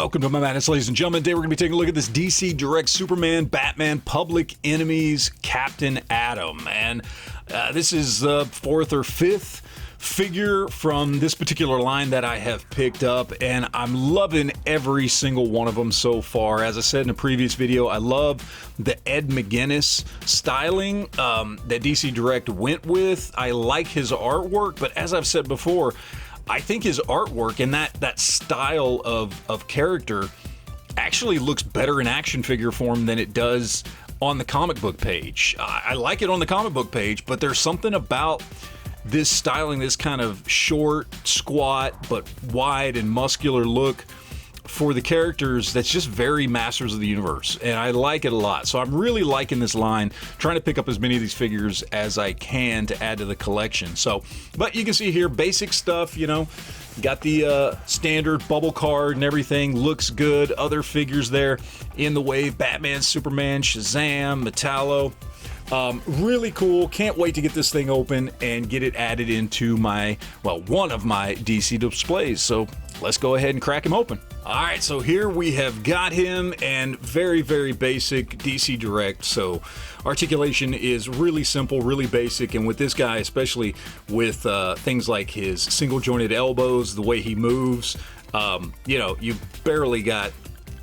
Welcome to my madness, ladies and gentlemen. Today we're going to be taking a look at this DC Direct Superman, Batman, Public Enemies, Captain Atom. And this is the fourth or fifth figure from this particular line that I have picked up, and I'm loving every single one of them so far. As I said in a previous video, I love the Ed McGuinness styling that DC Direct went with. I like his artwork, but as I've said before, I think his artwork and that style of character actually looks better in action figure form than it does on the comic book page. I like it on the comic book page, but there's something about this styling, this kind of short, squat, but wide and muscular look for the characters that's just very Masters of the Universe, and I like it a lot. So I'm really liking this line, trying to pick up as many of these figures as I can to add to the collection. So, but you can see here, basic stuff, you know, got the standard bubble card and everything, looks good. Other figures there in the wave, Batman, Superman, Shazam, Metallo. Really cool. Can't wait to get this thing open and get it added into my, well, one of my DC displays. So let's go ahead and crack him open. All right, so here we have got him, and very, very basic DC Direct. So articulation is really simple, really basic, and with this guy, especially with things like his single jointed elbows, the way he moves, you know, you barely got,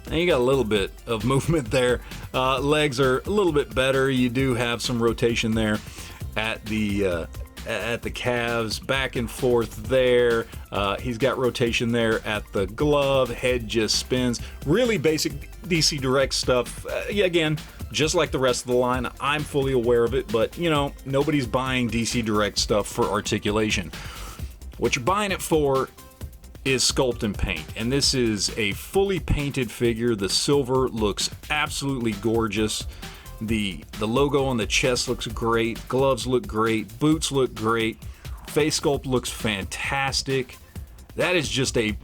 and you got a little bit of movement there. Legs are a little bit better. You do have some rotation there at the calves, back and forth there. He's got rotation there at the glove. Head just spins. Really basic DC Direct stuff. Yeah, again, just like the rest of the line, I'm fully aware of it, but you know, nobody's buying DC Direct stuff for articulation. What you're buying it for is sculpt and paint, and this is a fully painted figure. The silver looks absolutely gorgeous. The logo on the chest looks great. Gloves look great. Boots look great. Face sculpt looks fantastic. That is just a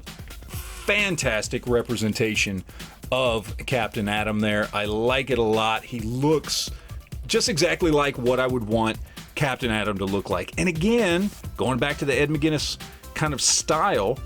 fantastic representation of Captain Atom there. I like it a lot. He looks just exactly like what I would want Captain Atom to look like. And again, going back to the Ed McGuinness kind of style,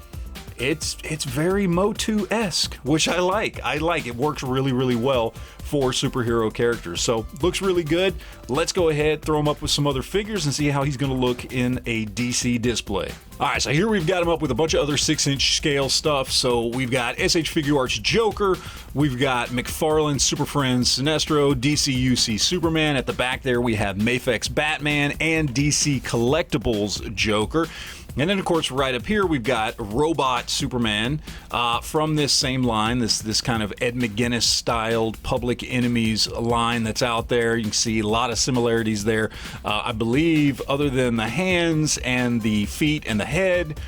it's very Motu-esque, which I like. I like it. Works really, really well for superhero characters. So looks really good. Let's go ahead, throw him up with some other figures and see how he's going to look in a DC display. All right, so here we've got him up with a bunch of other 6-inch scale stuff. So we've got SH Figuarts Joker, we've got McFarlane Super Friends Sinestro, DCUC Superman. At the back there we have Mafex Batman and DC Collectibles Joker. And then, of course, right up here, we've got Robot Superman from this same line, this kind of Ed McGuinness-styled Public Enemies line that's out there. You can see a lot of similarities there. I believe, other than the hands and the feet and the head,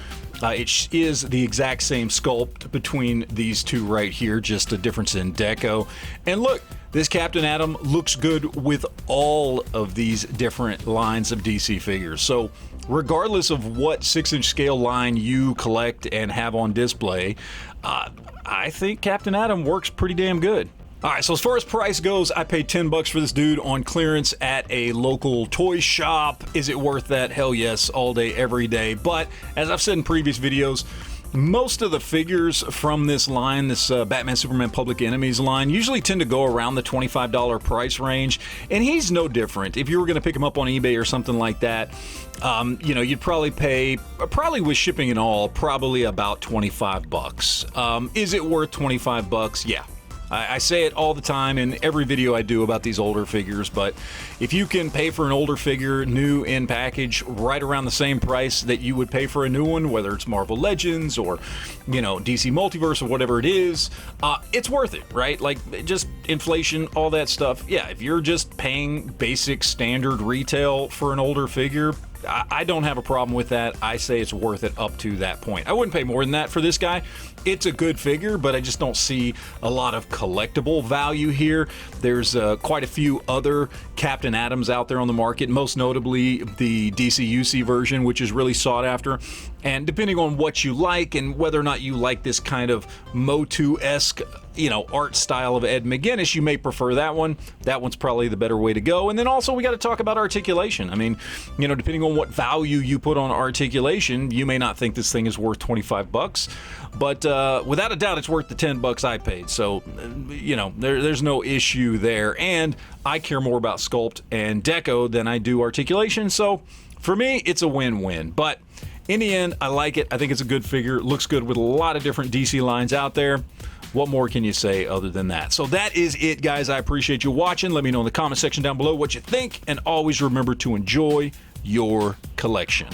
it is the exact same sculpt between these two right here, just a difference in deco. And look, this Captain Atom looks good with all of these different lines of DC figures. So regardless of what 6-inch scale line you collect and have on display, I think Captain Atom works pretty damn good. All right, so as far as price goes, I paid $10 for this dude on clearance at a local toy shop. Is it worth that? Hell yes, all day, every day. But as I've said in previous videos, most of the figures from this line, this Batman Superman Public Enemies line, usually tend to go around the $25 price range, and he's no different. If you were going to pick him up on eBay or something like that, you know, you'd probably pay, probably with shipping and all, probably about $25. Is it worth $25? Yeah. I say it all the time in every video I do about these older figures, but if you can pay for an older figure, new in package, right around the same price that you would pay for a new one, whether it's Marvel Legends or, you know, DC Multiverse or whatever it is, it's worth it, right? Like, just inflation, all that stuff. Yeah, if you're just paying basic standard retail for an older figure, I don't have a problem with that. I say it's worth it up to that point. I wouldn't pay more than that for this guy. It's a good figure, but I just don't see a lot of collectible value here. There's quite a few other Captain Atoms out there on the market, most notably the DCUC version, which is really sought after. And depending on what you like and whether or not you like this kind of Motu-esque art style of Ed McGuinness, you may prefer that one. That one's probably the better way to go. And then also we got to talk about articulation. I mean, depending on what value you put on articulation, you may not think this thing is worth $25, but without a doubt, it's worth the $10 I paid. So, there's no issue there. And I care more about sculpt and deco than I do articulation. So for me, it's a win-win. But in the end, I like it. I think it's a good figure. It looks good with a lot of different DC lines out there. What more can you say other than that? So that is it, guys. I appreciate you watching. Let me know in the comment section down below what you think. And always remember to enjoy your collection.